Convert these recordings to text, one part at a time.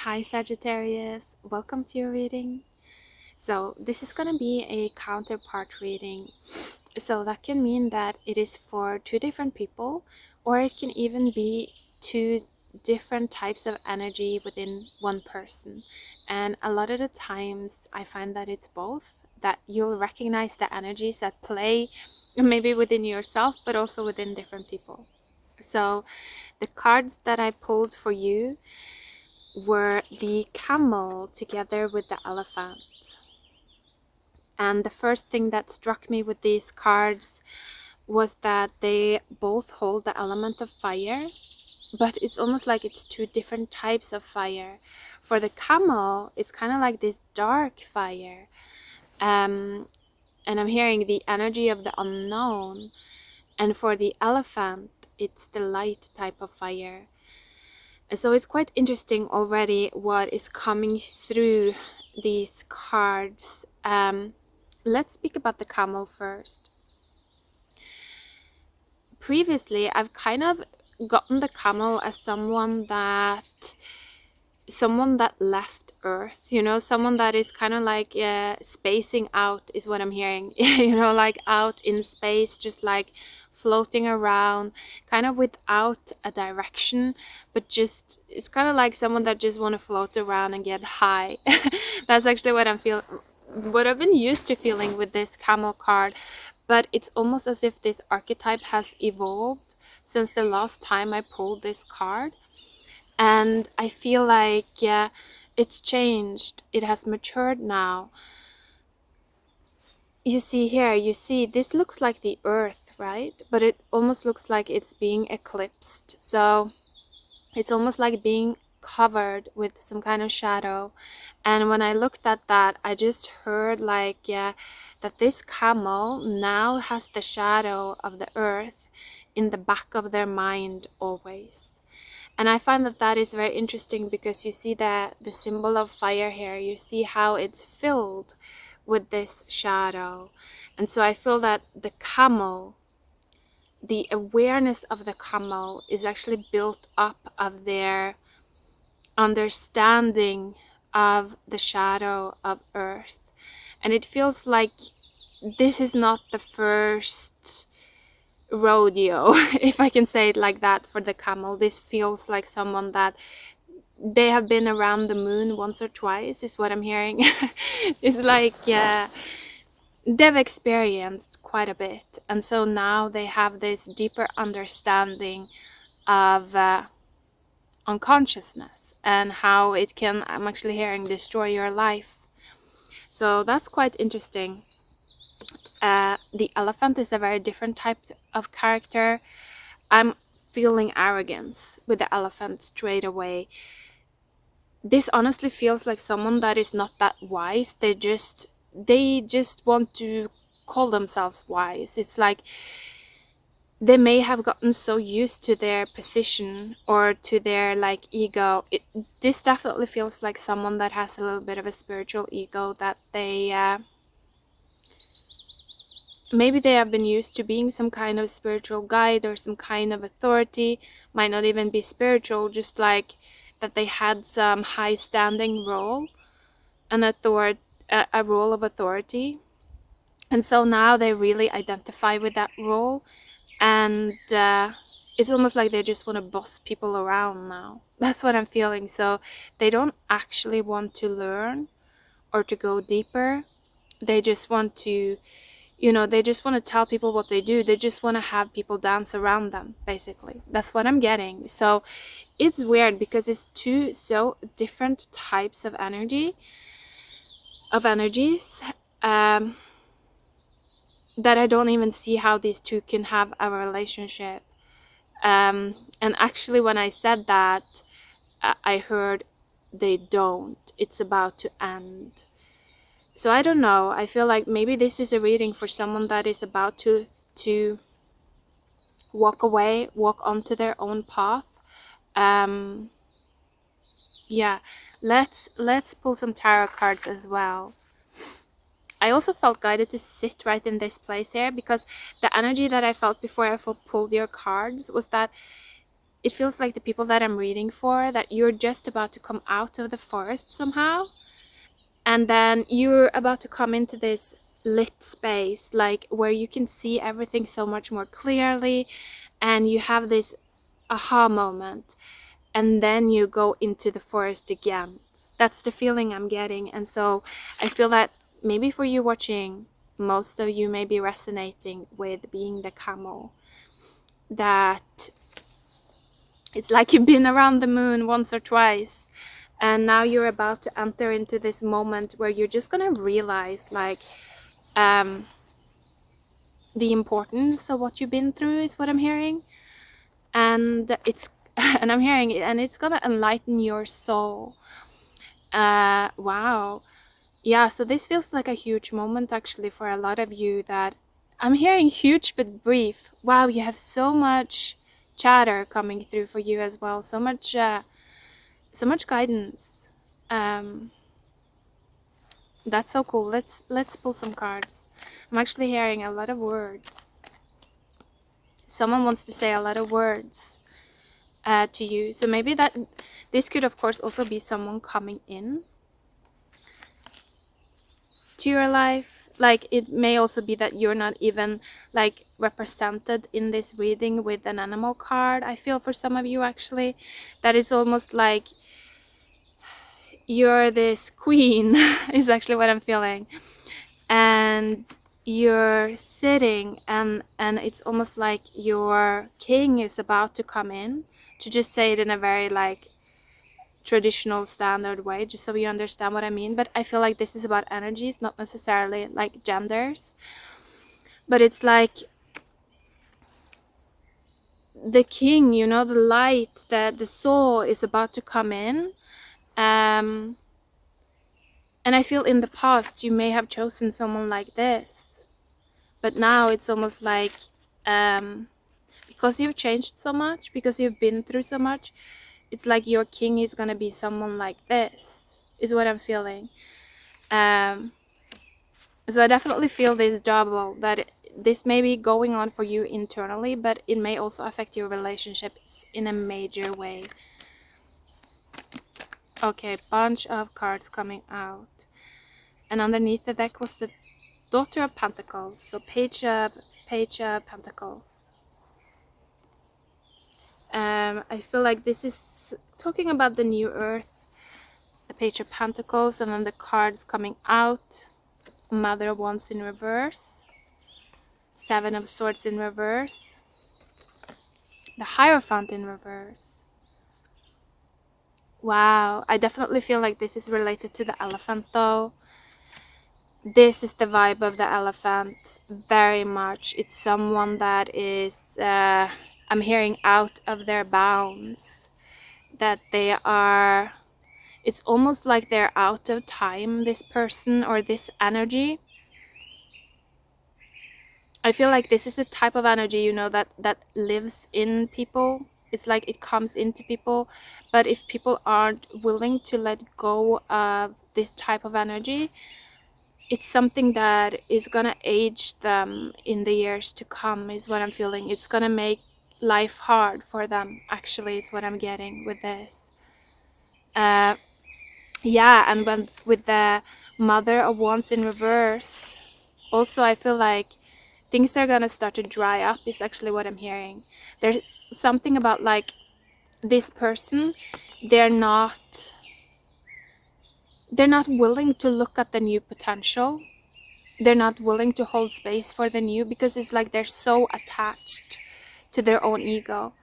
Hi Sagittarius, welcome to your reading. So this is going to be a counterpart reading. So that can mean that it is for two different people, or it can even be two different types of energy within one person. And a lot of the times I find that it's both, that you'll recognize the energies at play maybe within yourself, but also within different people. So the cards that I pulled for you were the camel together with the elephant. And the first thing that struck me with these cards was that they both hold the element of fire, but it's almost like it's two different types of fire. For the camel, it's kind of like this dark fire. And I'm hearing the energy of the unknown. And for the elephant, it's the light type of fire. So it's quite interesting already what is coming through these cards. Let's speak about the camel first. Previously, I've kind of gotten the camel as someone that left Earth, someone that is kind of like spacing out is what I'm hearing. Like out in space, just like floating around, kind of without a direction, but just it's kind of like someone that just want to float around and get high. That's actually what what I've been used to feeling with this camel card. But it's almost as if this archetype has evolved since the last time I pulled this card. And I feel like, yeah, it's changed. It has matured now. You see here, this looks like the earth, right? But it almost looks like it's being eclipsed. So it's almost like being covered with some kind of shadow. And when I looked at that, I just heard like, yeah, that this camel now has the shadow of the earth in the back of their mind always. And I find that that is very interesting because you see the symbol of fire here. You see how it's filled with this shadow. And so I feel that the camel, the awareness of the camel is actually built up of their understanding of the shadow of earth. And it feels like this is not the first rodeo, if I can say it like that, for the camel. This feels like someone that they have been around the moon once or twice, is what I'm hearing. It's like, yeah, they've experienced quite a bit, and so now they have this deeper understanding of unconsciousness and how it can, I'm actually hearing, destroy your life. So that's quite interesting. The elephant is a very different type of character. I'm feeling arrogance with the elephant straight away. This honestly feels like someone that is not that wise. They just want to call themselves wise. It's like they may have gotten so used to their position or to their like ego. This definitely feels like someone that has a little bit of a spiritual ego, that they maybe they have been used to being some kind of spiritual guide or some kind of authority. Might not even be spiritual, just like that they had some high standing role, a role of authority. And so now they really identify with that role, and it's almost like they just want to boss people around now. That's what I'm feeling. So they don't actually want to learn or to go deeper. They just want to, they just want to tell people what they do. They just want to have people dance around them, basically. That's what I'm getting. So it's weird because it's two so different types of energies, that I don't even see how these two can have a relationship. And actually, when I said that, I heard they don't. It's about to end. So I don't know. I feel like maybe this is a reading for someone that is about to walk away, walk onto their own path. Yeah, let's pull some tarot cards as well. I also felt guided to sit right in this place here, because the energy that I felt before I pulled your cards was that it feels like the people that I'm reading for, that you're just about to come out of the forest somehow, and then you're about to come into this lit space, like where you can see everything so much more clearly, and you have this aha moment, and then you go into the forest again. That's the feeling I'm getting. And so I feel that maybe for you watching, most of you may be resonating with being the camel, that it's like you've been around the moon once or twice, and now you're about to enter into this moment where you're just gonna realize, like, the importance of what you've been through is what I'm hearing. And it's and I'm hearing it, and it's gonna enlighten your soul. Wow. Yeah, so this feels like a huge moment actually for a lot of you, that I'm hearing huge but brief. Wow, you have so much chatter coming through for you as well. So much guidance. That's so cool. Let's pull some cards. I'm actually hearing a lot of words. Someone wants to say a lot of words to you. So maybe that this could of course also be someone coming in to your life. Like, it may also be that you're not even like represented in this reading with an animal card. I feel for some of you actually that it's almost like you're this queen is actually what I'm feeling, and you're sitting, and it's almost like your king is about to come in, to just say it in a very like traditional standard way, just so you understand what I mean. But I feel like this is about energies, not necessarily like genders, but it's like the king, you know, the light, the soul is about to come in. And I feel in the past you may have chosen someone like this, but now it's almost like because you've changed so much, because you've been through so much, it's like your king is gonna be someone like this, is what I'm feeling. So I definitely feel this double, that this may be going on for you internally, but it may also affect your relationships in a major way. Okay, bunch of cards coming out, and underneath the deck was the Daughter of Pentacles, so Page of Pentacles. I feel like this is talking about the new earth, the Page of Pentacles, and then the cards coming out, Mother of Wands in reverse, Seven of Swords in reverse, the Hierophant in reverse. Wow, I definitely feel like this is related to the elephant though. This is the vibe of the elephant, very much. It's someone that is, I'm hearing, out of their bounds, that they are, it's almost like they're out of time, this person or this energy. I feel like this is a type of energy, you know, that lives in people. It's like it comes into people, but if people aren't willing to let go of this type of energy, it's something that is gonna age them in the years to come, is what I'm feeling. It's gonna make life hard for them, actually, is what I'm getting with this. Yeah, and when with the Mother of Wands in reverse, also I feel like things are gonna start to dry up, is actually what I'm hearing. There's something about like this person, they're not willing to look at the new potential. They're not willing to hold space for the new, because it's like they're so attached to their own ego.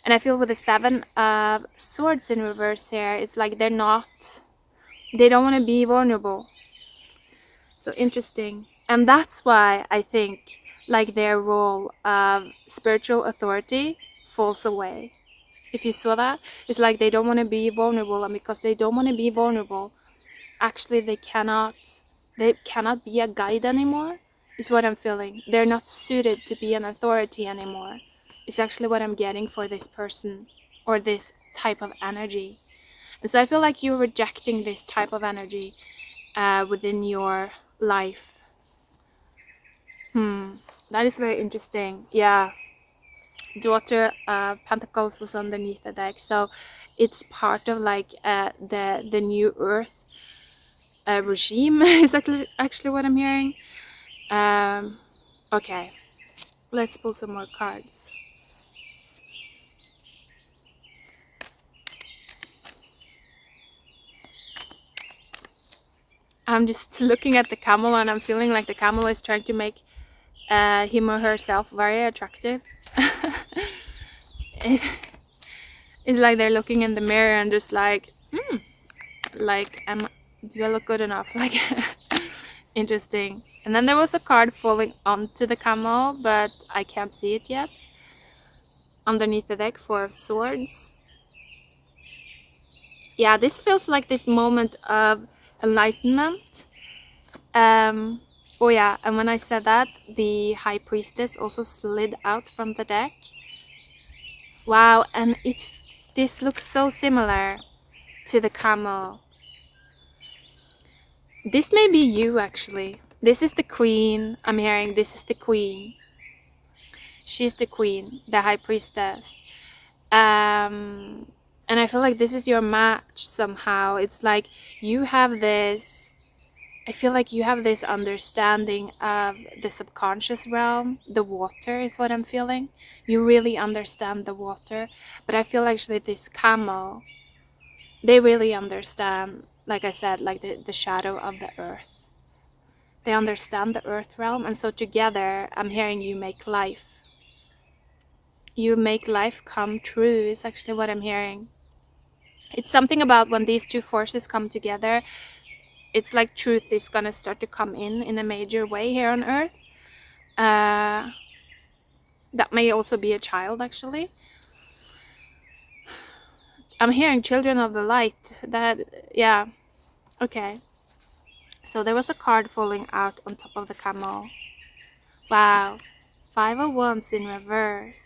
And I feel with the Seven of Swords in reverse here, it's like they don't want to be vulnerable. So interesting. And that's why I think like their role of spiritual authority falls away. If you saw that, it's like they don't want to be vulnerable, and because they don't want to be vulnerable, actually they cannot be a guide anymore, is what I'm feeling. They're not suited to be an authority anymore. It's actually what I'm getting for this person or this type of energy. And so I feel like you're rejecting this type of energy within your life. That is very interesting. Yeah. Daughter of Pentacles was underneath the deck, so it's part of like the new earth regime is actually what I'm hearing. Okay, let's pull some more cards. I'm just looking at the camel and I'm feeling like the camel is trying to make him or herself very attractive. It's like they're looking in the mirror and just like, like, do I look good enough? Like, interesting. And then there was a card falling onto the camel, but I can't see it yet. Underneath the deck, 4 of Swords. Yeah, this feels like this moment of enlightenment. Oh yeah, and when I said that, the High Priestess also slid out from the deck. Wow, and this looks so similar to the camel. This may be you, actually. This is the Queen. I'm hearing this is the Queen. She's the Queen, the High Priestess. And I feel like this is your match somehow. It's like you have this, I feel like you have this understanding of the subconscious realm. The water is what I'm feeling. You really understand the water. But I feel actually this camel, they really understand, like I said, like the shadow of the earth. They understand the earth realm. And so together, I'm hearing you make life. You make life come true is actually what I'm hearing. It's something about when these two forces come together, it's like truth is going to start to come in a major way here on earth. That may also be a child, actually. I'm hearing children of the light. That, yeah. Okay. So there was a card falling out on top of the camel. Wow. 5 of Wands in reverse.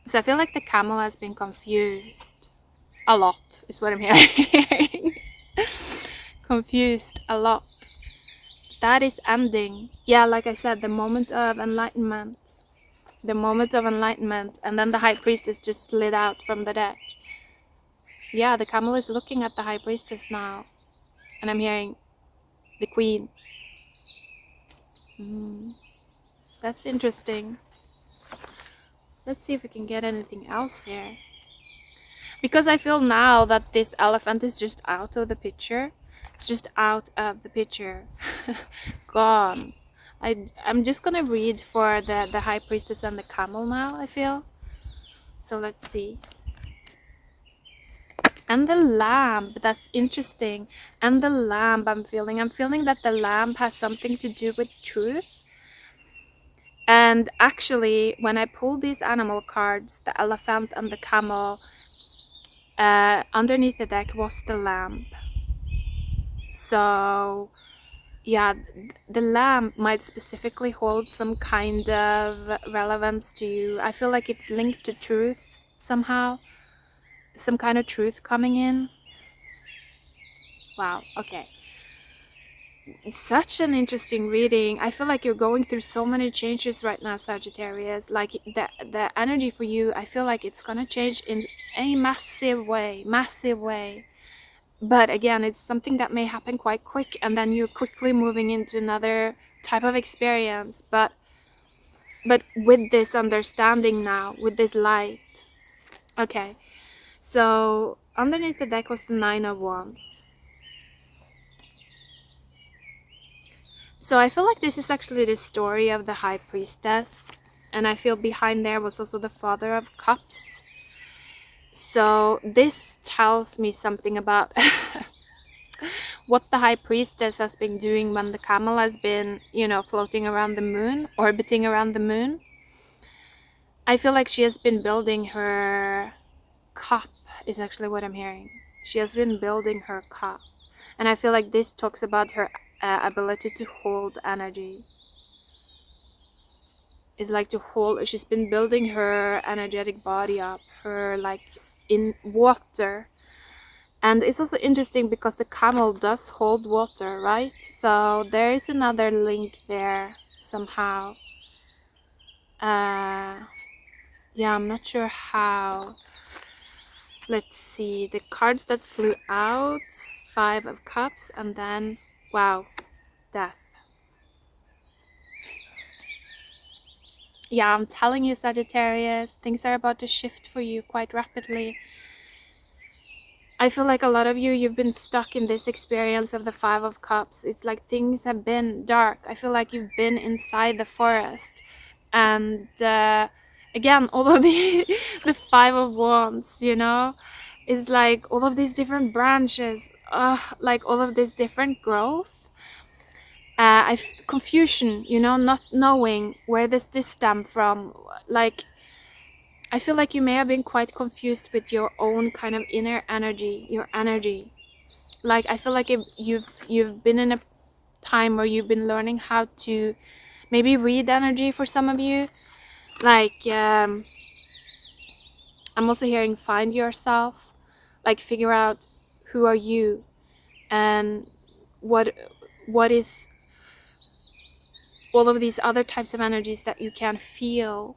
So I feel like the camel has been confused a lot, is what I'm hearing. Confused a lot. That is ending. Yeah, like I said, the moment of enlightenment. The moment of enlightenment. And then the High Priestess just slid out from the deck. Yeah, the camel is looking at the High Priestess now. And I'm hearing the Queen. That's interesting. Let's see if we can get anything else here. Because I feel now that this elephant is just out of the picture. It's just out of the picture. Gone. I'm just gonna read for the High Priestess and the camel now, I feel. So let's see. And the lamb, that's interesting. And the lamb, I'm feeling that the lamb has something to do with truth. And actually, when I pulled these animal cards, the elephant and the camel, underneath the deck was the lamb. So yeah, the lamb might specifically hold some kind of relevance to you. I feel like it's linked to truth somehow. Some kind of truth coming in. Wow, okay. Such an interesting reading. I feel like you're going through so many changes right now, Sagittarius. Like the energy for you, I feel like it's gonna change in a massive way. But again, it's something that may happen quite quick, and then you're quickly moving into another type of experience. But with this understanding now, with this light. Okay, so underneath the deck was the 9 of Wands. So I feel like this is actually the story of the High Priestess. And I feel behind there was also the Father of Cups. So this tells me something about what the High Priestess has been doing when the camel has been, you know, floating around the moon, orbiting around the moon. I feel like she has been building her cup, is actually what I'm hearing. She has been building her cup. And I feel like this talks about her ability to hold energy. It's like to hold, she's been building her energetic body up, her like in water. And it's also interesting because the camel does hold water, right? So there is another link there somehow. Yeah, I'm not sure how. Let's see, the cards that flew out, 5 of Cups, and then, wow, Death. Yeah, I'm telling you, Sagittarius, things are about to shift for you quite rapidly. I feel like a lot of you, you've been stuck in this experience of the 5 of Cups. It's like things have been dark. I feel like you've been inside the forest. And again, although the 5 of Wands, you know, is like all of these different branches, like all of this different growth. Confusion, you know, not knowing where does this stem from. Like, I feel like you may have been quite confused with your own kind of inner energy, your energy. Like, I feel like if you've been in a time where you've been learning how to maybe read energy for some of you. Like, I'm also hearing find yourself, like figure out who are you and what is all of these other types of energies that you can feel,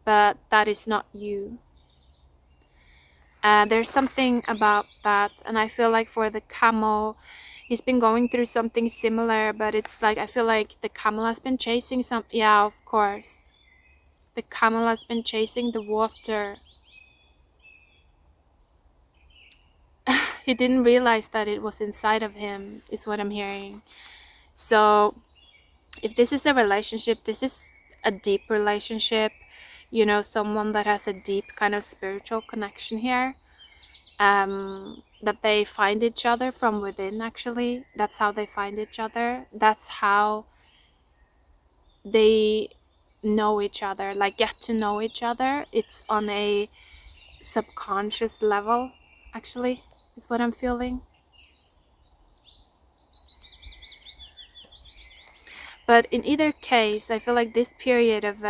but that is not you. There's something about that, and I feel like for the camel, he's been going through something similar, but it's like I feel like the camel has been chasing some, yeah, of course, the camel has been chasing the water. He didn't realize that it was inside of him, is what I'm hearing. So if this is a relationship, this is a deep relationship, you know, someone that has a deep kind of spiritual connection here, that they find each other from within. Actually, that's how they find each other. That's how they know each other, like get to know each other. It's on a subconscious level, actually, is what I'm feeling. But in either case, I feel like this period of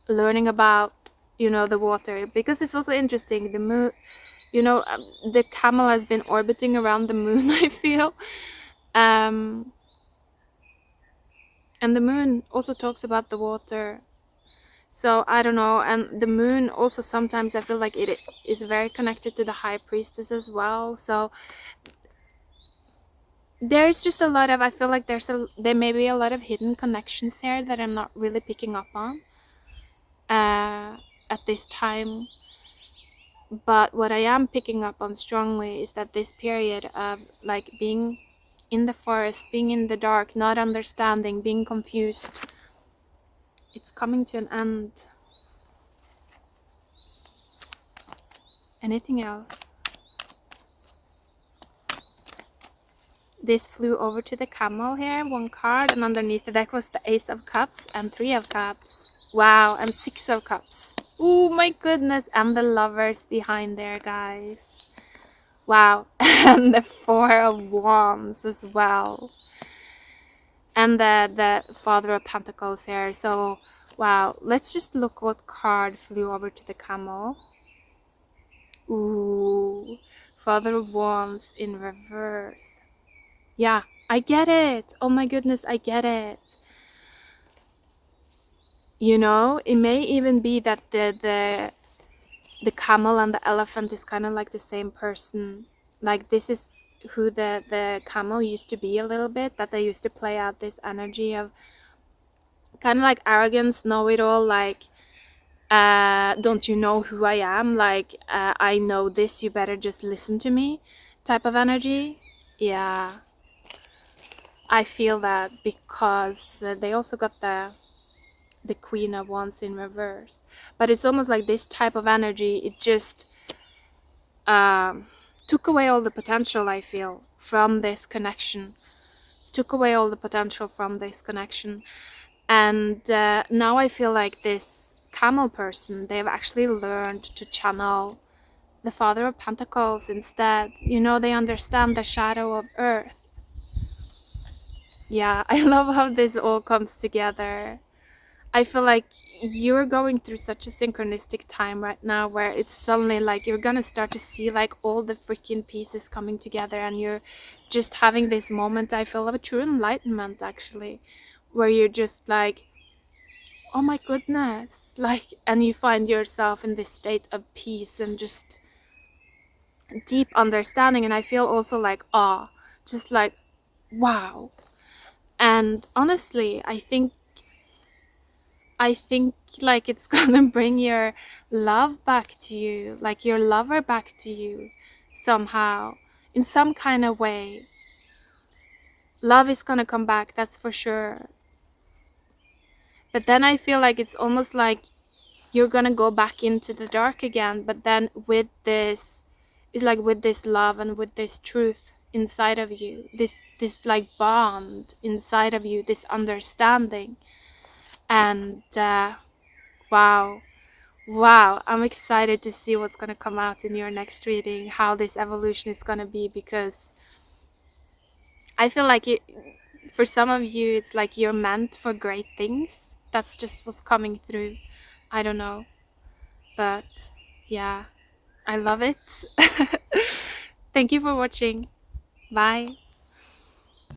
learning about, you know, the water, because it's also interesting, the moon, you know, the camel has been orbiting around the moon, I feel. And the moon also talks about the water. So I don't know, and the moon also sometimes I feel like it is very connected to the high priestess as well. So there's just a lot of, I feel like there may be a lot of hidden connections here that I'm not really picking up on at this time. But what I am picking up on strongly is that this period of like being in the forest, being in the dark, not understanding, being confused, it's coming to an end. Anything else? This flew over to the camel here, 1 card, and underneath the deck was the Ace of Cups and 3 of Cups. Wow, and 6 of Cups. Oh my goodness, and the Lovers behind there, guys. Wow, and the 4 of Wands as well. And the Father of Pentacles here. So, wow, let's just look what card flew over to the camel. Ooh, Father of Wands in reverse. Yeah, I get it. Oh my goodness, I get it. You know, it may even be that the camel and the elephant is kind of like the same person. Like this is who the camel used to be a little bit, that they used to play out this energy of kind of like arrogance, know-it-all, like don't you know who I am, like I know this, you better just listen to me type of energy. Yeah, I feel that, because they also got the Queen of Wands in reverse, but it's almost like this type of energy, it just took away all the potential, I feel, from this connection, took away all the potential from this connection. And now I feel like this camel person, they've actually learned to channel the Father of Pentacles instead. You know, they understand the shadow of earth. Yeah, I love how this all comes together. I feel like you're going through such a synchronistic time right now, where it's suddenly like you're gonna start to see like all the freaking pieces coming together, and you're just having this moment, I feel, of a true enlightenment, actually, where you're just like, oh my goodness, like, and you find yourself in this state of peace and just deep understanding. And I feel also like awe, just like, wow. And honestly, I think like it's gonna bring your love back to you, like your lover back to you somehow, in some kind of way. Love is gonna come back, that's for sure. But then I feel like it's almost like you're gonna go back into the dark again, but then with this, it's like with this love and with this truth inside of you, this like bond inside of you, this understanding. And wow, I'm excited to see what's gonna come out in your next reading, how this evolution is gonna be, because I feel like for some of you it's like you're meant for great things. That's just what's coming through. I don't know, but yeah, I love it. Thank you for watching. Bye.